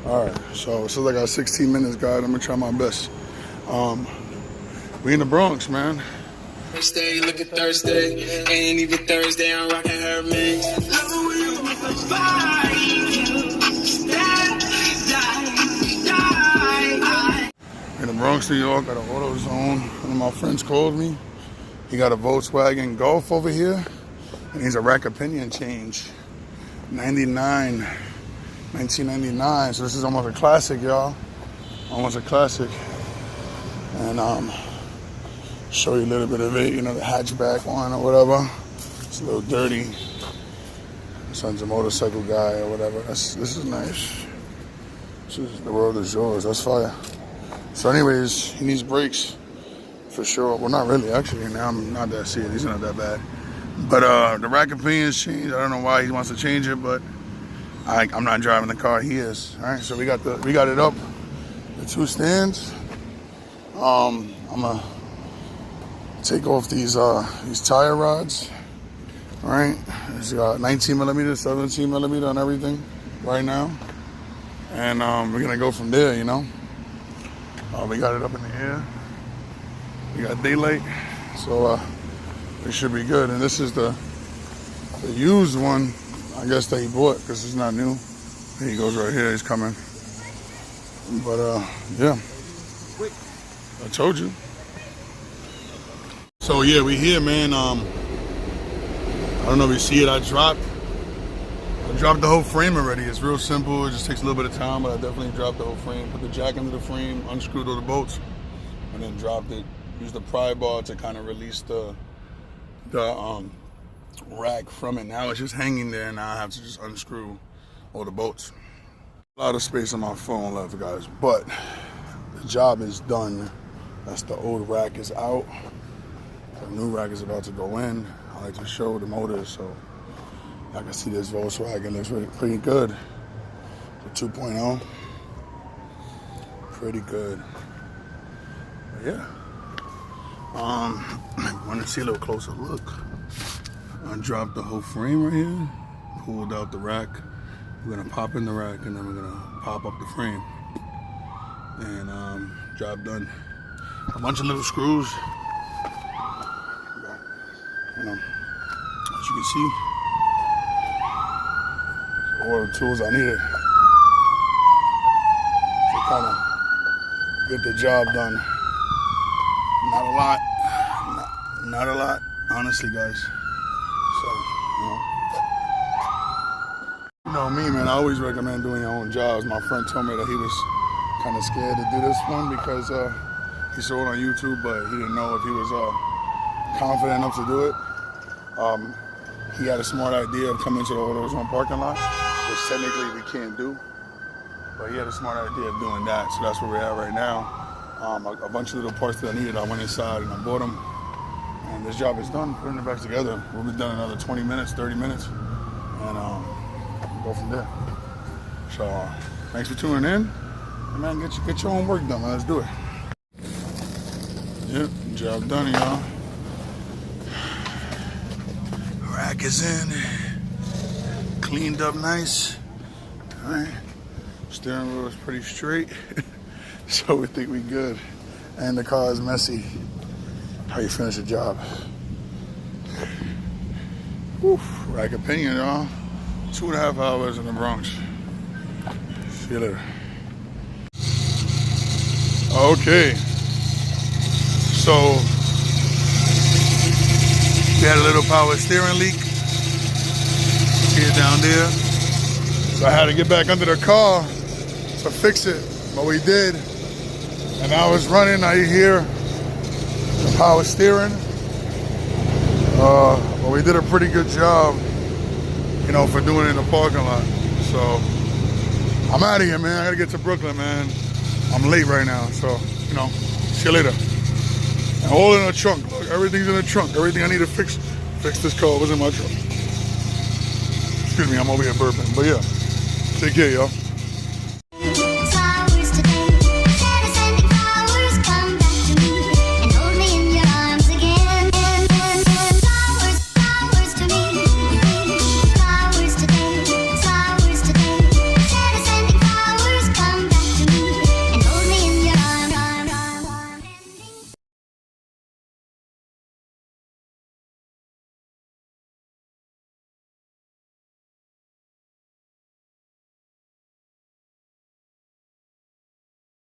All right, so it says I got 16 minutes, guys. I'm gonna try my best. We in the Bronx, man. Thursday, look at Thursday. Ain't even Thursday, I'm rocking her mix. In the Bronx, New York, at an Autozone. One of my friends called me. He got a Volkswagen Golf over here, and he's a rack of pinion change. 1999. So this is almost a classic, y'all. Almost a classic. And show you a little bit of it, you know, the hatchback one or whatever. It's a little dirty. Son's a motorcycle guy or whatever. This is nice. The world is yours. That's fire. So anyways, he needs brakes for sure. Well, not really, actually. Now I'm not that serious. He's not that bad. But the rack of pinions changed. I don't know why he wants to change it, but I'm not driving the car. He is. All right. So we got it up. The two stands. I'm gonna take off these tire rods. All right. It's got 19 millimeter, 17 millimeter on everything right now, and we're gonna go from there. You know. We got it up in the air. We got daylight, so it should be good. And this is the used one, I guess, that he bought because it's not new. He goes right here. He's coming. But yeah, I told you. So yeah, we here, man. I don't know if you see it. I dropped the whole frame already. It's real simple. It just takes a little bit of time, but I definitely dropped the whole frame. Put the jack into the frame, unscrewed all the bolts, and then dropped it. Used the pry bar to kind of release the rack from it. Now it's just hanging there, and now I have to just unscrew all the bolts. A lot of space on my phone left, guys, but the job is done. That's the old rack is out. The new rack is about to go in. I like to show the motors, so I can see this Volkswagen looks pretty good. The 2.0, pretty good. But yeah. Want to see a little closer look. I dropped the whole frame right here, pulled out the rack. We're gonna pop in the rack and then we're gonna pop up the frame. And job done. A bunch of little screws. You know, as you can see, all the tools I needed to kind of get the job done. Not a lot, honestly, guys. So, you know me, man, I always recommend doing your own jobs. My friend told me that he was kind of scared to do this one because he saw it on YouTube, but he didn't know if he was confident enough to do it. He had a smart idea of coming to the Autozone parking lot, which technically we can't do, but he had a smart idea of doing that, so that's where we're at right now. A bunch of little parts that I needed, I went inside and I bought them, and this job is done. Putting it back together, we'll be done in another 20 minutes, 30 minutes, and go from there. So thanks for tuning in, and man, get your own work done, man. Let's do it. Yep, job done, y'all. Rack is in, cleaned up nice. All right, steering wheel is pretty straight, so we think we good. And the car is messy. How you finish the job? Whew, rack of pinion, y'all. 2.5 hours in the Bronx. See you later. Okay, so we had a little power steering leak. See it down there. So I had to get back under the car to fix it, but we did. And I was running, I hear the power steering. But we did a pretty good job, you know, for doing it in the parking lot. So I'm out of here, man. I gotta get to Brooklyn, man. I'm late right now, so, you know, see you later. And all in the trunk. Look, everything's in the trunk. Everything I need to fix this car was in my trunk. Excuse me, I'm over here burping. But yeah, take care, y'all.